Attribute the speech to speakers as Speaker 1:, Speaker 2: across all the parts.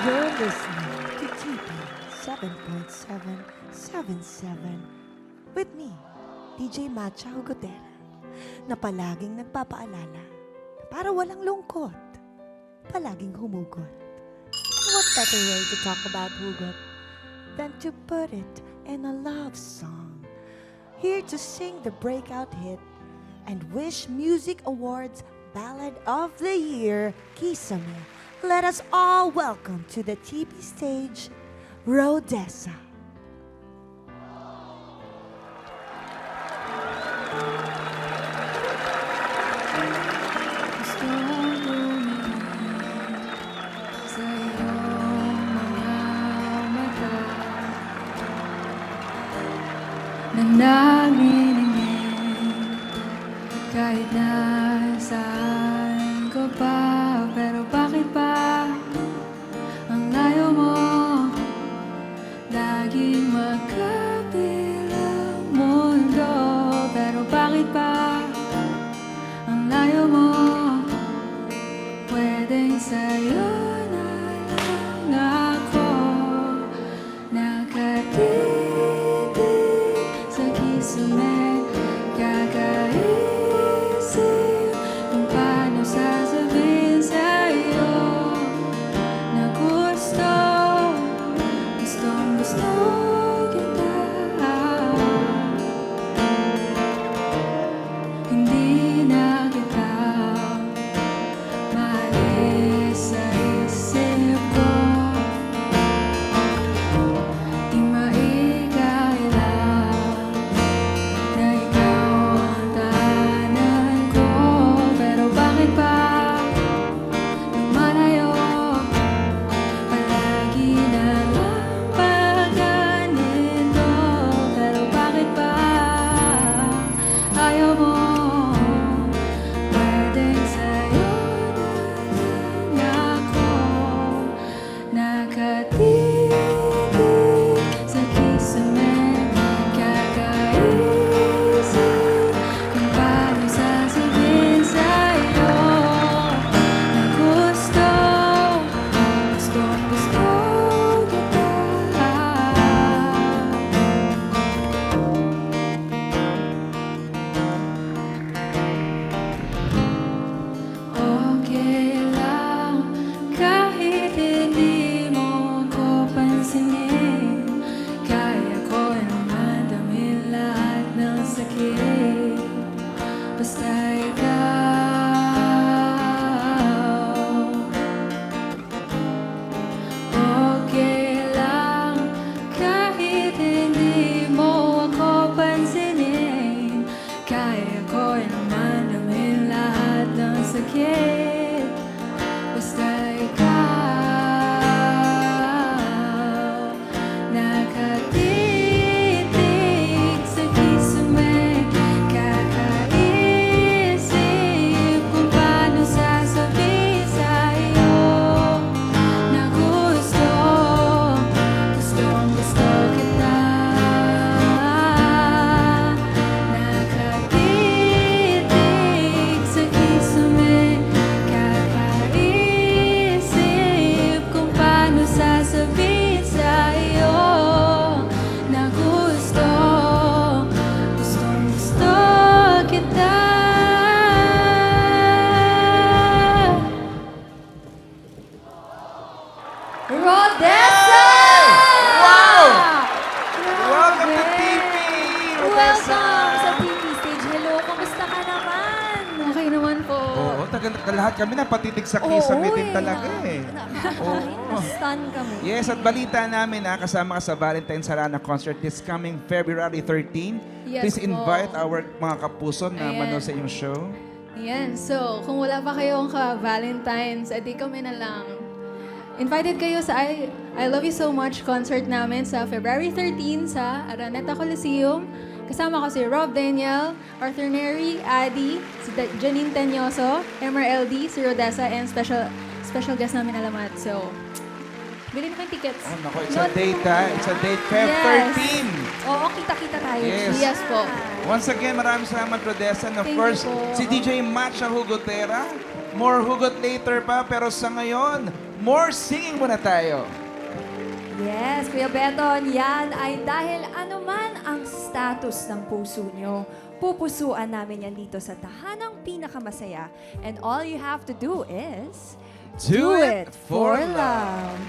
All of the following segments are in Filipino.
Speaker 1: You're listening to TP 7.777 with me, DJ Matcha Hugotera, na palaging nagpapaalala na para walang lungkot, palaging humugot. What better way to talk about hugot than to put it in a love song? Here to sing the breakout hit and wish Music Awards Ballad of the Year, Kisame. Let us all welcome to the TP stage, Rodessa.
Speaker 2: Gusto kong tumingin sa iyong mga mata na naniningin kahit nasaan ko pa. Pero bakit ba ang layo mo laging magkabilang mundo? Pero bakit ba ang layo mo pwedeng sa'yo na lang ako nakatitig sa kisame, kakaisip kung paano sasabihin sa'yo na gustong gusto kita. Hindi na kita maalis sa isip ko. Di maikailan na ikaw ang tahanan ko. Pero bakit ba lumalayo palagi na lang pagganito? Pero bakit ba ayaw mo pwedeng sa'yo na lang ako nakatitig sa kisame, kakaisip kung paano sasabihin sa'yo na gustong gusto kita. Okay lang kahit hindi mo ko pansinin. Kaya ko naman damhin lahat ng sakit. Basta ikaw. Okay lang kahit hindi mo ako pansinin. Kaya ko naman damhin lahat ng sakit. Basta ikaw nakatitig sa kisame, kakaisip kung paano sasabihin sa'yo na gustong gusto kita. Nakatitig sa kisame, kakaisip kung paano sasabihin sa'yo na gustong gusto kita. Rodessa!
Speaker 3: Wow!
Speaker 2: Grabe!
Speaker 3: Welcome to TP, Rodessa!
Speaker 2: Welcome sa TP stage. Hello, kamusta ka naman? Okay naman po.
Speaker 3: Oo, lahat kami na patitig sa kisame din talaga eh.
Speaker 2: Na-stun kami.
Speaker 3: Yes, at balita namin na kasama ka sa Valentine Sarana concert this coming February 13.
Speaker 2: Yes
Speaker 3: Please
Speaker 2: po.
Speaker 3: invite our mga kapuso na
Speaker 2: Ayan.
Speaker 3: manood sa iyong show.
Speaker 2: Ayan, so kung wala pa kayong ka-Valentine's, edi kami na lang. Invited kayo sa I Love You So Much concert namin sa February 13 sa Araneta Coliseum. Kasama ko si Rob Daniel, Arthur Neri, Adi, si Janine Tenyoso, MRLD, si Rodessa, and special guest namin Alamat. So, bilhin mo yung tickets.
Speaker 3: Oh, nako, it's a date ha. It's a date, Feb 13.
Speaker 2: Oo, kita-kita tayo.
Speaker 3: Yes.
Speaker 2: Yes po.
Speaker 3: Once again, maraming salamat, Rodessa. And of
Speaker 2: Thank you
Speaker 3: course,
Speaker 2: po.
Speaker 3: si DJ Matcha Hugotera. More hugot later pa, pero sa ngayon, more singing muna tayo.
Speaker 4: Yes, Kuya Beton, yan ay dahil anuman ang status ng puso nyo, pupusuan namin yan dito sa Tahanang Pinakamasaya. And all you have to do is...
Speaker 3: Do it for love.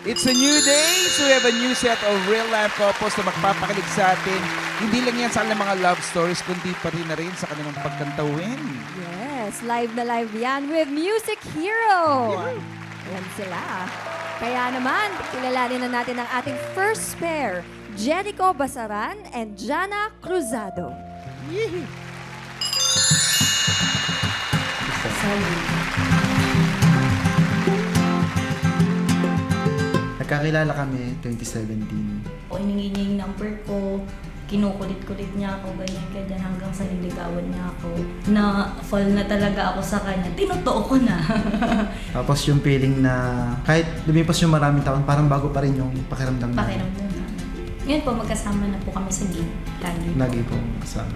Speaker 3: It's a new day, so we have a new set of real-life couples na magpapakilig sa atin. Hindi lang yan sa kanilang mga love stories, kundi pa rin na rin sa kanilang pagkantawin.
Speaker 4: Yes, live na live yan with Music Hero. Yan sila. Kaya naman, kilalanin na natin ang ating first pair, Jericho Basaran and Jana Cruzado.
Speaker 5: Nagkakilala kami 2017.
Speaker 6: O hiningi niya yung number ko, kinukulit-kulit niya ako, ganyan hanggang sa niligawan niya ako. Na fall na talaga ako sa kanya, tinotoo ko na.
Speaker 5: Tapos yung feeling na kahit lumipas yung maraming taon, parang bago pa rin yung pakiramdam namin.
Speaker 6: Pakiramdam na. Ngayon po, magkasama na po kami sa gig.
Speaker 5: Lagi po kasama.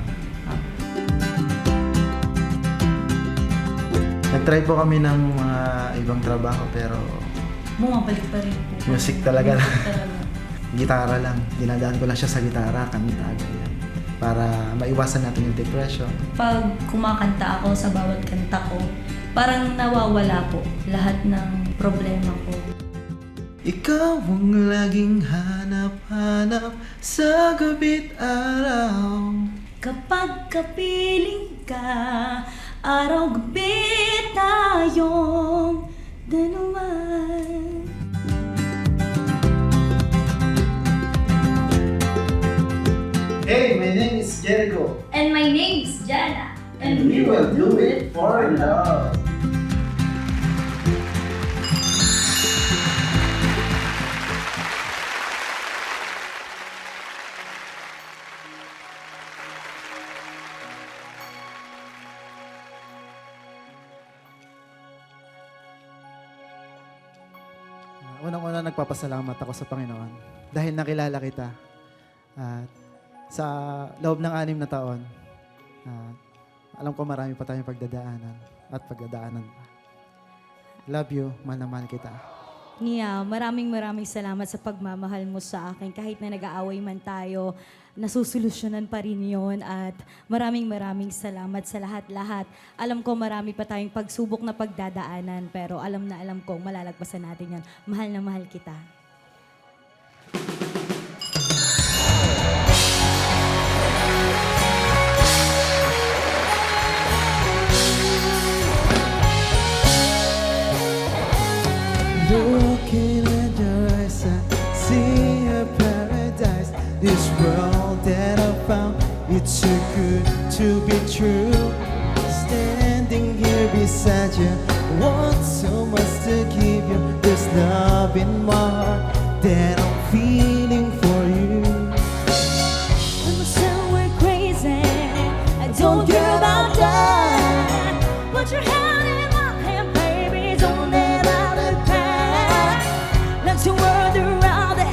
Speaker 5: Nag-try po kami ng mga ibang trabaho pero
Speaker 6: Bumabalik pa rin po.
Speaker 5: music talaga.
Speaker 6: Music talaga.
Speaker 5: Gitara lang. Dinadaan ko lang siya sa gitara, kanta, ganyan. Para maiwasan natin yung depression.
Speaker 6: Pag kumakanta ako sa bawat kanta ko, parang nawawala po lahat ng problema ko.
Speaker 5: Ikaw ang laging hanap-hanap sa gabi't araw.
Speaker 6: Kapag kapiling ka, araw-gabi tayong dalawa.
Speaker 5: Hey, my name is Jericho.
Speaker 6: And my name's Jana.
Speaker 5: And we will do it for love. Unang-una nagpapasalamat ako sa Panginoon dahil nakilala kita. At sa loob ng 6 na taon, alam ko marami pa tayong pagdadaanan at pagdadaanan pa. Love you, mahal na mahal kita.
Speaker 7: Nia, maraming salamat sa pagmamahal mo sa akin. Kahit na nag-aaway man tayo, nasusolusyonan pa rin yun. At maraming salamat sa lahat-lahat. Alam ko marami pa tayong pagsubok na pagdadaanan, pero alam na alam kong malalagpasan natin yan. Mahal na mahal kita.
Speaker 5: Looking at your eyes, I see a paradise. This world that I found, it's too good to be true. Standing here beside you, want so much to give you. There's love in my heart that I'm feeling for you.
Speaker 7: I'm somewhere crazy. I don't care about that. Put your hand in my hand, baby. Don't let I look back. Not to world around it.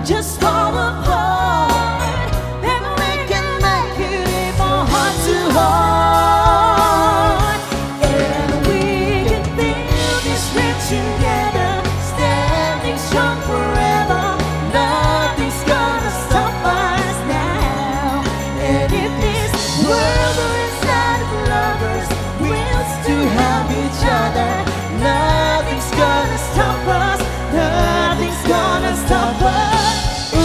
Speaker 7: Just fall apart. And we can make it from heart to heart. And we can build this bridge together. Standing strong forever. Nothing's gonna stop us now. And if this world is not of lovers, we'll still have each other. Nothing's gonna stop us. Nothing's gonna stop us.
Speaker 5: All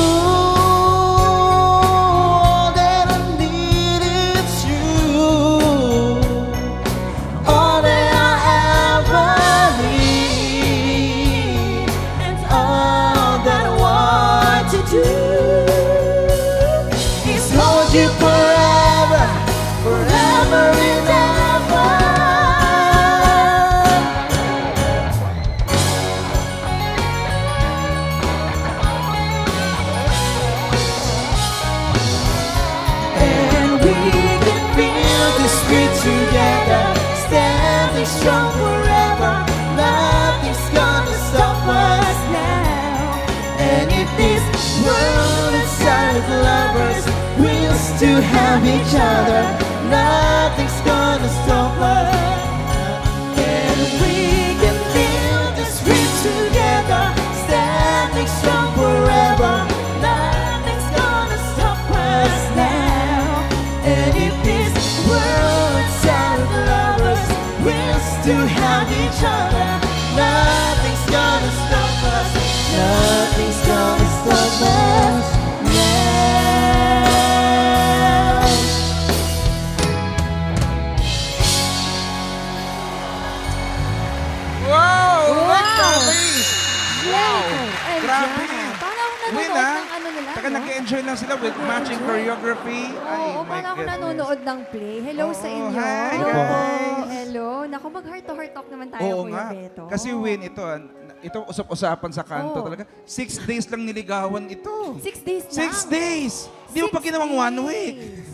Speaker 5: that I need is you. All that I ever need.
Speaker 7: And all that I want to do
Speaker 5: Is hold you forever, forever and ever.
Speaker 7: and we can
Speaker 5: Feel this spirit together, standing strong forever. Nothing's gonna stop us now. And if this world is silent lovers, we'll still have each other. Nothing's gonna stop us.
Speaker 7: each other. Nothing's gonna stop us. Nothing's gonna stop us now.
Speaker 3: Wow!
Speaker 4: Wow!
Speaker 3: Wow!
Speaker 4: Jericho and
Speaker 3: Grabe.
Speaker 4: Jana. Parang
Speaker 3: Win,
Speaker 4: nanonood
Speaker 3: ah.
Speaker 4: ng ano nila,
Speaker 3: Taka
Speaker 4: no?
Speaker 3: nag-enjoy lang sila with matching choreography. Ay,
Speaker 4: Oo,
Speaker 3: my
Speaker 4: parang ako
Speaker 3: goodness.
Speaker 4: nanonood ng play. Hello
Speaker 3: Oo,
Speaker 4: sa inyo.
Speaker 3: hi,
Speaker 4: Hello.
Speaker 3: guys.
Speaker 4: Hello. Naku, mag-heart to heart talk naman tayo,
Speaker 3: Oo
Speaker 4: Kuya
Speaker 3: nga.
Speaker 4: Beto.
Speaker 3: Kasi Win, ito usap-usapan sa kanto
Speaker 4: Oo.
Speaker 3: talaga. 6 days lang niligawan ito.
Speaker 4: 6 days lang.
Speaker 3: 6 days! Di mo pa
Speaker 4: 6
Speaker 3: ginawang 1 week.
Speaker 4: days.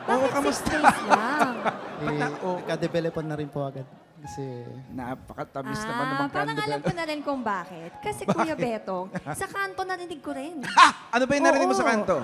Speaker 3: Oo,
Speaker 4: Bakit 6
Speaker 3: kamusta?
Speaker 4: days lang?
Speaker 5: Nagka-developan na rin po agad. Kasi
Speaker 3: Napakatamis naman naman
Speaker 4: Parang alam ko na rin kung bakit. Kasi Kuya Beto, sa kanto narinig ko rin.
Speaker 3: Ano ba yung narinig mo sa
Speaker 4: Oo.
Speaker 3: kanto?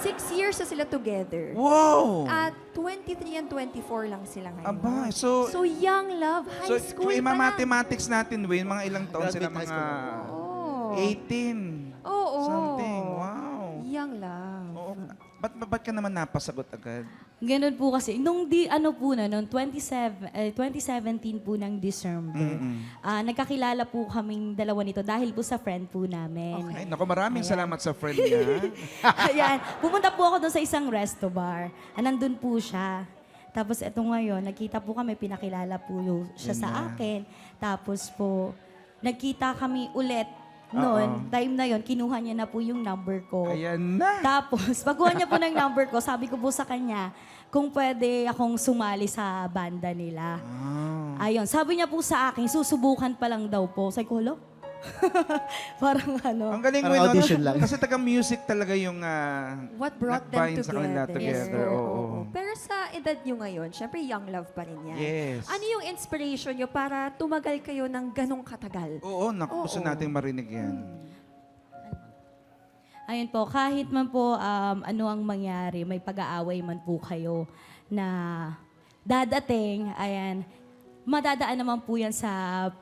Speaker 4: 6 years na sila together.
Speaker 3: Wow!
Speaker 4: At 23 and 24 lang sila ngayon.
Speaker 3: Aba, so
Speaker 4: So young love, high school
Speaker 3: kung
Speaker 4: pa lang.
Speaker 3: mathematics natin, Win, mga ilang taon sila,
Speaker 5: Graduate high
Speaker 3: mga
Speaker 4: Oo.
Speaker 3: 18.
Speaker 4: Oo.
Speaker 3: Something, wow.
Speaker 4: Young love.
Speaker 3: Oo. Ba't ka naman napasagot agad?
Speaker 6: Ganun po kasi. Nung noong 2017 po ng December, nagkakilala po kaming dalawa nito dahil po sa friend po namin.
Speaker 3: Ay, naku, maraming salamat sa friend niya.
Speaker 6: Ayan. Pumunta po ako doon sa isang resto bar. Nandun po siya. Tapos eto ngayon, nagkita po kami, pinakilala po siya
Speaker 3: Yun
Speaker 6: sa
Speaker 3: na.
Speaker 6: akin. Tapos po, nagkita kami ulit noon. Time na yon kinuha niya na po yung number ko.
Speaker 3: Ayan na.
Speaker 6: Tapos, pagkuha niya po ng number ko, sabi ko po sa kanya, kung pwede akong sumali sa banda nila. Ayun, sabi niya po sa akin, susubukan pa lang daw po. Sabi ko, "Hala?" Parang ano.
Speaker 3: Ang galing,
Speaker 5: Parang
Speaker 3: Win, no?
Speaker 5: audition lang.
Speaker 3: Kasi taga-music talaga yung
Speaker 4: What brought them
Speaker 3: nag-bind
Speaker 4: together.
Speaker 3: sa kanila together.
Speaker 4: Yes,
Speaker 3: Oo.
Speaker 4: Pero sa edad nyo ngayon, syempre young love pa rin yan.
Speaker 3: Yes.
Speaker 4: Ano yung inspiration nyo para tumagal kayo ng ganong katagal?
Speaker 3: Oo, naku, gusto
Speaker 4: Oo.
Speaker 3: nating marinig yan.
Speaker 6: Ayun po, kahit man po ano ang mangyari, may pag-aaway man po kayo na dadating, ayan, madadaan naman po yan sa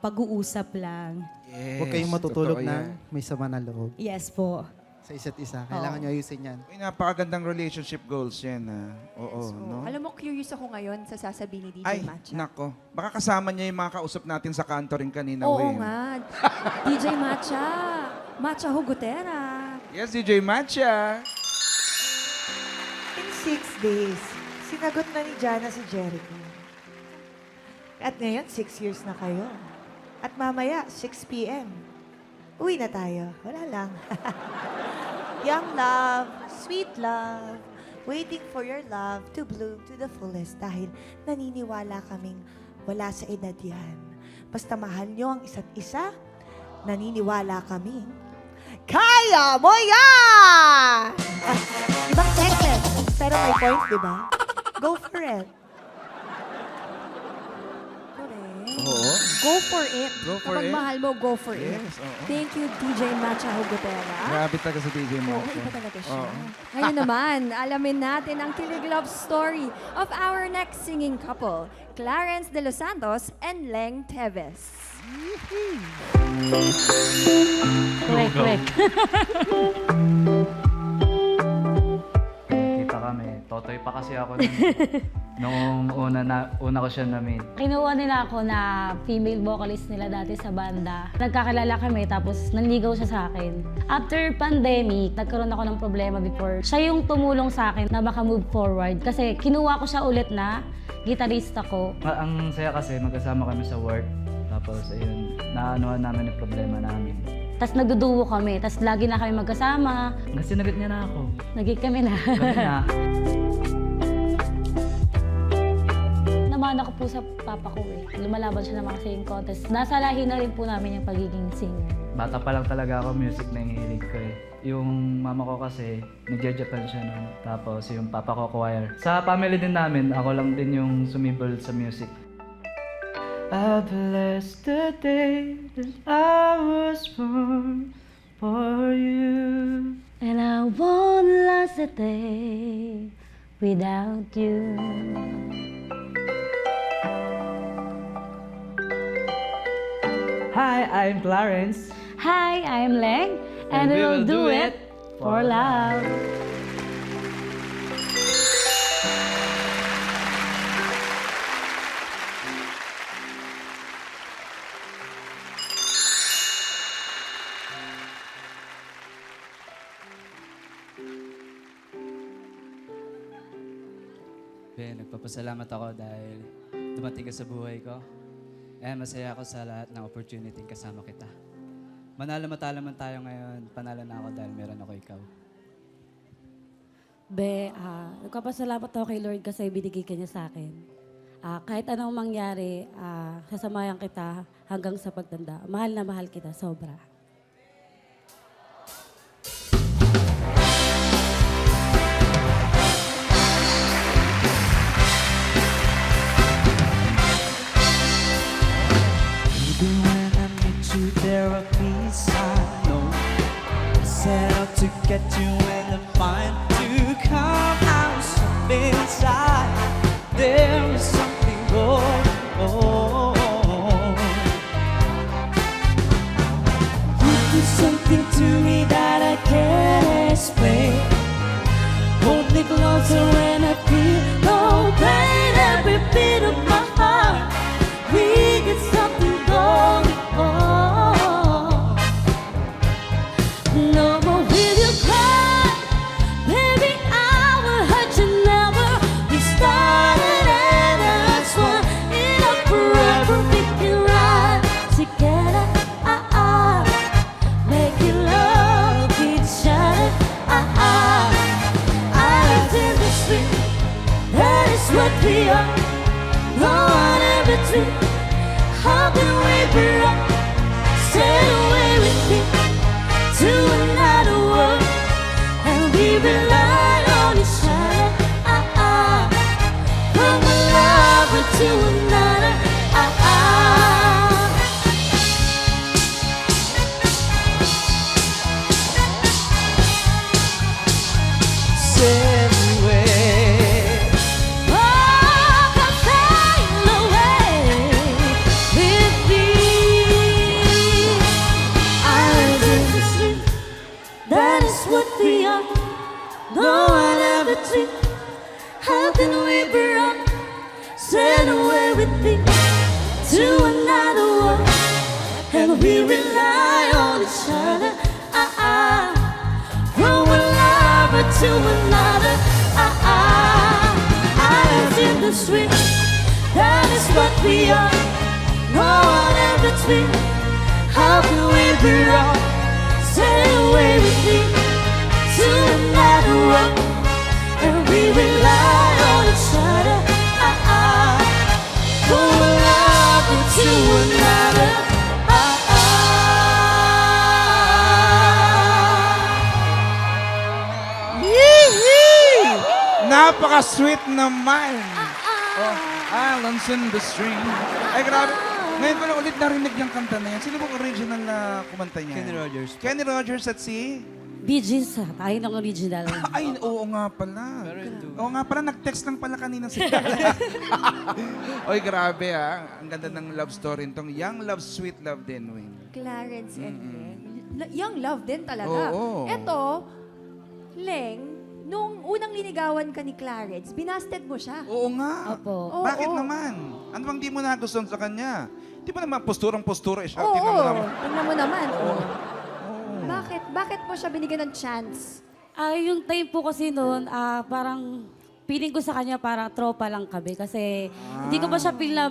Speaker 6: pag-uusap lang.
Speaker 3: Yes,
Speaker 5: huwag kayong matutulog
Speaker 3: totoo
Speaker 5: na
Speaker 3: yan.
Speaker 5: may sama na loob
Speaker 6: Yes po.
Speaker 5: sa isa't isa. Kailangan nyo ayusin yan.
Speaker 3: Uy, napakagandang relationship goals yan. Oo,
Speaker 4: So,
Speaker 3: no?
Speaker 4: alam mo, curious ako ngayon sa sasabihin ni DJ
Speaker 3: Ay,
Speaker 4: Matcha.
Speaker 3: nako. Baka kasama niya yung mga kausap natin sa kanto rin kanina,
Speaker 4: Oo
Speaker 3: Win.
Speaker 4: nga. DJ Matcha. Matcha Hugutera.
Speaker 3: Yes, DJ Matcha.
Speaker 1: In 6 days, sinagot na ni Jana si Jericho. At ngayon, 6 years na kayo. At mamaya, 6 p.m. Uwi na tayo. Wala lang. Young love, sweet love, waiting for your love to bloom to the fullest dahil naniniwala kaming wala sa edad yan. Basta mahal nyo ang isa't isa, naniniwala kaming kaya mo yan! Ibang sentence, pero may point, di ba? Go for it. Correct.
Speaker 3: Oo.
Speaker 4: Go for it.
Speaker 3: Go for
Speaker 4: Kapag
Speaker 3: it.
Speaker 4: mahal mo, go for it.
Speaker 3: Yes, oo.
Speaker 4: Thank you, DJ Matcha Hugutera.
Speaker 3: Grabe talaga si DJ
Speaker 4: Oo,
Speaker 3: Matcha.
Speaker 4: iba talaga siya.
Speaker 3: Oo.
Speaker 4: Ngayon naman, alamin natin ang kilig love story of our next singing couple, Clarence De Los Santos and Leng Teves.
Speaker 8: Quick. Kita kami. Totoy pa kasi ako nung una ko siya na-meet.
Speaker 9: Kinuha nila ako na female vocalist nila dati sa banda. Nagkakilala kami tapos nanligaw siya sa akin. After pandemic, nagkaroon ako ng problema before. Siya yung tumulong sa akin na maka-move forward kasi kinuha ko siya ulit na gitarista ko.
Speaker 8: Ang saya kasi magkasama kami sa work. Tapos ayun, naanohan namin yung problema namin.
Speaker 9: Tapos nagduduo kami, tapos lagi na kami magkasama.
Speaker 8: Hanggang sinagot niya na ako.
Speaker 9: Naging kami na.
Speaker 8: Gabi na.
Speaker 9: Namana ko po sa papa ko eh. Lumalaban siya ng mga singing contest. Nasa lahi na rin po namin yung pagiging singer.
Speaker 8: Bata pa lang talaga ako, music na hihilig ko eh. Yung mama ko kasi, nagja-Japan siya nun. Tapos yung papa ko choir. Sa family din namin, ako lang din yung sumibol sa music. I bless the day that I was born for you.
Speaker 9: And I won't last a day without you.
Speaker 8: Hi, I'm Clarence.
Speaker 9: Hi, I'm Leng, and we will do it for love.
Speaker 8: Siyempre, nagpapasalamat ako dahil dumating ka sa buhay ko. And masaya ako sa lahat ng opportunity kasama kita. Manalo-matalo man tayo ngayon, panalo na ako dahil meron ako ikaw.
Speaker 9: Be, nagpapasalamat ako kay Lord kasi binigay ka niya sa akin. Kahit anong mangyari, sasamayan kita hanggang sa pagtanda. Mahal na mahal kita, sobra.
Speaker 5: Even when I meet you, there are peace I know. I set out to get you and I find to come out something inside. There is something going on. You do something to me that I can't explain. Hold me closer when I feel no pain. Every beat of my heart, we get something going on. No more will you cry, baby. I will hurt you never. We started and that's one in a forever. We can ride together. Making love each other. I lived in the street. That is what we are. No one ever dreamed. How can we be wrong? Stay away with me to another world, and we rely on each other. From one lover to another. Sail away. Oh, come sail away with me. Islands in the sea, that is what we are. No one ever dreamed. How can we be wrong? Sail away with me to another world, and we rely on each other. From one lover to another. Islands in the street, that is what we are. No one ever dreamed. How can we be wrong? Sail away with me to another world, and we rely on each other. From one lover to another.
Speaker 3: Napaka-sweet naman. Oh, Islands in the Stream. Ay, grabe. Ngayon ko lang ulit narinig yung kanta na yan. Sino bang original na kumanta niya?
Speaker 5: Kenny Rogers.
Speaker 3: Kenny Rogers at si?
Speaker 9: Bee Gees, tayo ng original.
Speaker 3: Ay, oo nga pala. Oo nga pala, nag-text lang pala kanina si Oy, grabe ah. Ang ganda ng love story nitong Young Love, Sweet Love din, Wing.
Speaker 4: Clarence and Leng. Young love din talaga.
Speaker 3: Oo.
Speaker 4: Eto, Leng, nung unang linigawan ka ni Clarence, binasted mo siya.
Speaker 3: Oo nga.
Speaker 9: Opo.
Speaker 4: Oo,
Speaker 3: Bakit
Speaker 4: oo.
Speaker 3: naman? Ano bang di mo nagustuhan sa kanya? Di ba naman posturang-postura siya?
Speaker 4: Oo,
Speaker 3: Tingnan mo naman.
Speaker 4: tingnan mo naman. Bakit? Bakit mo siya binigyan ng chance?
Speaker 9: Yung time po kasi noon, parang feeling ko sa kanya parang tropa lang kami kasi hindi ko pa siya feel na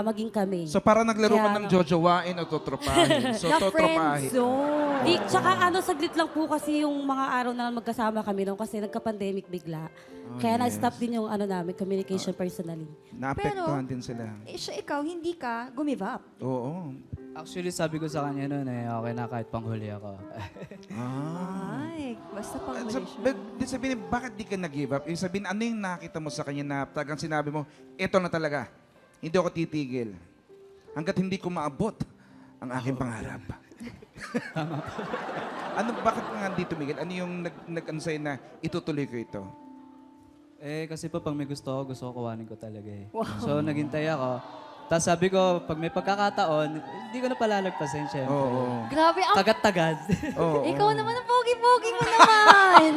Speaker 9: maging kami.
Speaker 3: So para naglaro ka
Speaker 9: Kaya-
Speaker 3: ng jojowain o totropahin. So
Speaker 4: The friend
Speaker 3: totropahin.
Speaker 4: zone.
Speaker 9: Tsaka saglit lang po kasi yung mga araw na magkasama kami noon kasi nagka-pandemic bigla. Kaya na-stop din yung namin, communication personally.
Speaker 3: Naapektuhan din sila.
Speaker 4: Ikaw, hindi ka gumive up.
Speaker 3: Oo.
Speaker 8: Actually, sabi ko sa kanya noon okay na kahit panghuli ako.
Speaker 4: Ay, basta pang
Speaker 3: So, di sabihin, bakit di ka nag-give up? Ibig sabihin, ano yung nakita mo sa kanya na talagang sinabi mo, eto na talaga, hindi ako titigil. Hanggat hindi ko maabot ang aking pangarap. Bakit nga hindi tumigil? Ano yung nag-ano sa'yo na itutuloy ko ito?
Speaker 8: Kasi po pag may gusto ko kuhanin ko talaga eh. So naghintay ako. Tapos sabi ko, pag may pagkakataon, hindi ko na palalagpasin syempre.
Speaker 3: Oo.
Speaker 4: Grabe, ang
Speaker 8: Tagat-tagad.
Speaker 3: Oo.
Speaker 4: ikaw naman ang pogi-pogi mo naman.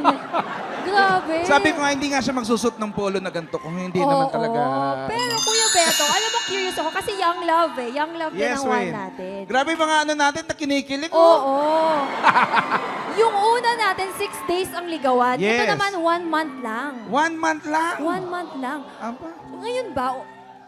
Speaker 4: Grabe.
Speaker 3: Sabi ko nga, hindi nga siya magsusot ng polo na ganito kung hindi naman talaga.
Speaker 4: Pero Kuya Beto, alam mo, curious ako kasi young love eh. Young love din ang one
Speaker 3: Wayne.
Speaker 4: natin.
Speaker 3: Grabe yung mga ano natin na kinikilig.
Speaker 4: Oo. Yung una natin, 6 days ang ligawan. Ito
Speaker 3: Yes.
Speaker 4: naman, 1 month lang.
Speaker 3: 1 month lang.
Speaker 4: 1 month lang.
Speaker 3: Aba.
Speaker 4: Ngayon ba,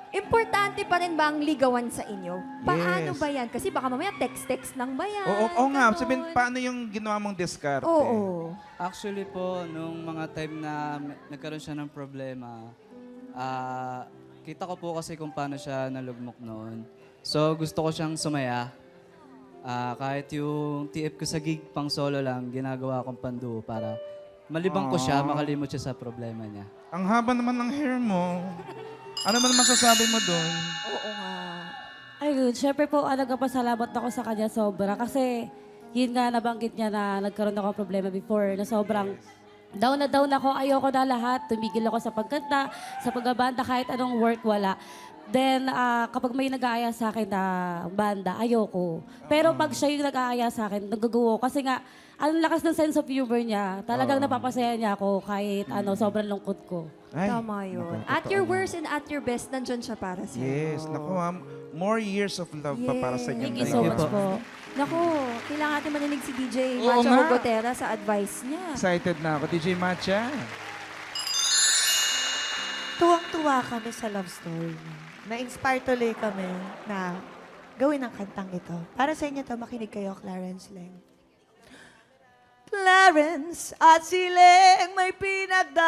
Speaker 4: importante pa rin ba ang ligawan sa inyo? Paano
Speaker 3: Yes.
Speaker 4: ba yan? Kasi baka mamaya text-text lang ba yan?
Speaker 3: Oo nga.
Speaker 4: Ganon.
Speaker 3: Sabihin, paano yung ginawa mong diskarte?
Speaker 4: Oo.
Speaker 10: Actually po, nung mga time na nagkaroon siya ng problema, kita ko po kasi kung paano siya nalugmok noon. So gusto ko siyang sumaya. Kahit yung TF ko sa gig pang solo lang, ginagawa kong panduo para malibang ko siya, makalimot siya sa problema niya.
Speaker 3: Ang haba naman ng hair mo. Ano man masasabi mo doon?
Speaker 4: Oo nga.
Speaker 9: Ayun, syempre po, nagpapasalamat ako sa kanya sobra. Kasi, yun nga, nabanggit niya na nagkaroon ako ng problema before na sobrang down na down ako. Ayoko na lahat. Tumigil ako sa pagkanta, sa pagbabanda, kahit anong work, wala. Then, kapag may nag-aaya sa akin na banda, ayoko. Pero pag siya yung nag-aaya sa akin, nag-go. Kasi nga, ang lakas ng sense of humor niya. Talagang napapasaya niya ako kahit sobrang lungkot ko.
Speaker 3: Ay,
Speaker 4: Tama yun.
Speaker 3: naku,
Speaker 4: At
Speaker 3: totoo
Speaker 4: your
Speaker 3: yan.
Speaker 4: worst and at your best, nandyan siya para sa'yo.
Speaker 3: Yes. Naku, more years of love pa para sa inyo.
Speaker 9: Thank you so much po.
Speaker 4: Naku, kailangan natin marinig si DJ
Speaker 3: Oo
Speaker 4: Macha
Speaker 3: nga.
Speaker 4: Gotera sa advice niya.
Speaker 3: Excited na ako. DJ Matcha.
Speaker 1: Tuwang-tuwa kami sa love story niya. Na-inspire tuloy kami na gawin ang kantang ito. Para sa inyo to, makinig kayo, Clarence Leng. Clarence at si Leng may pinagdaanan.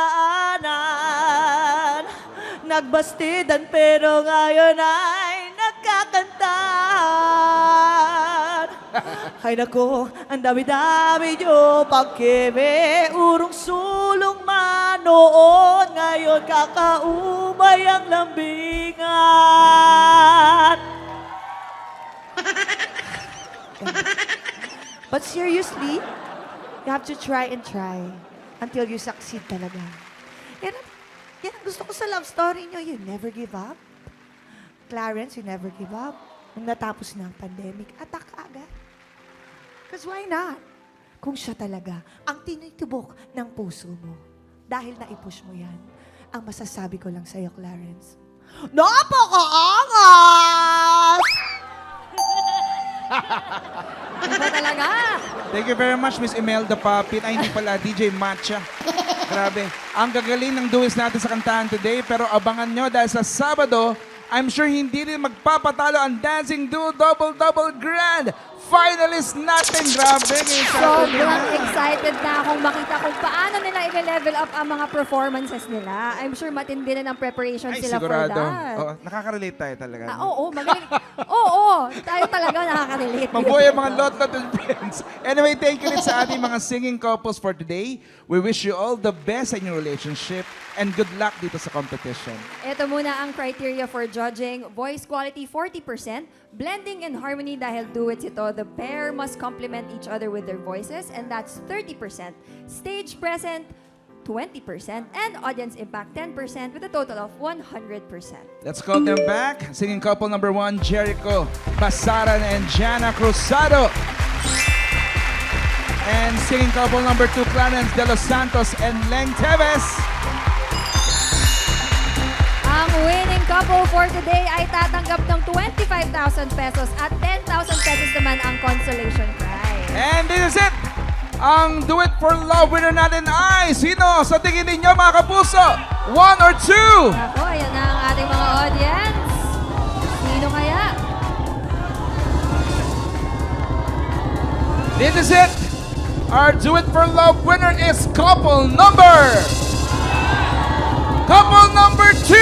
Speaker 1: Nagbastidan pero ngayon ay nagkakantan. Ay nako, ang dami-dami nyo pagkeme. Urong sulong man noon, ngayon kakaumay ang lambingan. But seriously, you have to try and try until you succeed talaga. Yan ang gusto ko sa love story nyo. You never give up. Clarence, you never give up. Nung natapos na ang pandemic, attack agad. Because why not? Kung siya talaga ang tinitubok ng puso mo, dahil naipush mo yan, ang masasabi ko lang sa'yo, Clarence, napakaangas!
Speaker 4: Iba talaga.
Speaker 3: Thank you very much, Miss Imelda Papin. Ay, hindi pala, DJ Matcha. Grabe. Ang gagaling ng duets natin sa kantahan today. Pero abangan nyo dahil sa Sabado, I'm sure hindi rin magpapatalo ang Dancing Duo Double Grand finalist natin. Grabe.
Speaker 4: Sobrang excited na akong makita kung paano nila i-level up ang mga performances nila. I'm sure matindi na ng preparation
Speaker 3: Ay,
Speaker 4: sila
Speaker 3: sigurado.
Speaker 4: for that.
Speaker 3: Oo, nakaka-relate tayo talaga.
Speaker 4: Oo, magaling. Oo, tayo talaga nakaka-relate.
Speaker 3: Mabuhay ang mga lot and friends. Anyway, thank you rin sa ating mga singing couples for today. We wish you all the best in your relationship and good luck dito sa competition.
Speaker 4: Ito muna ang criteria for judging. Voice quality 40%, blending and harmony dahil duets ito. The pair must complement each other with their voices and that's 30%. Stage present 20% and audience impact 10% with a total of 100%.
Speaker 3: Let's call them back. Singing couple number 1, Jericho Basaran and Jana Cruzado. And singing couple number 2, Clarence De Los Santos and Leng Teves.
Speaker 4: Ang winning couple for today ay tatanggap ng 25,000 pesos at 10,000 pesos naman ang consolation prize.
Speaker 3: And this is it. Ang Do It For Love winner natin ay sino sa tingin ninyo mga kapuso? 1 or 2?
Speaker 4: Ako, ayan na ang ating mga audience. Sino kaya?
Speaker 3: This is it. Our Do It For Love winner is couple number 2,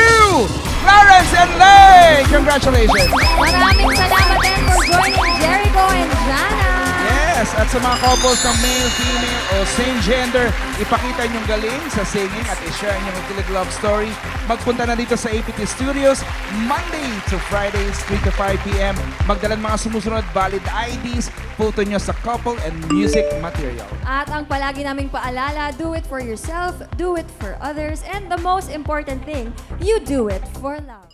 Speaker 3: Clarence and Leng. Congratulations.
Speaker 4: Maraming salamat din for joining Jericho and Jana.
Speaker 3: Yes, at sa mga couples ng male, female, o same gender, ipakita inyong galing sa singing at i-share inyong kilig love story. Magpunta na dito sa APT Studios, Monday to Fridays, 3 to 5 p.m. Magdalan mga sumusunod valid IDs, photo nyo sa couple and music material.
Speaker 4: At ang palagi naming paalala, do it for yourself, do it for others, and the most important thing, you do it for love.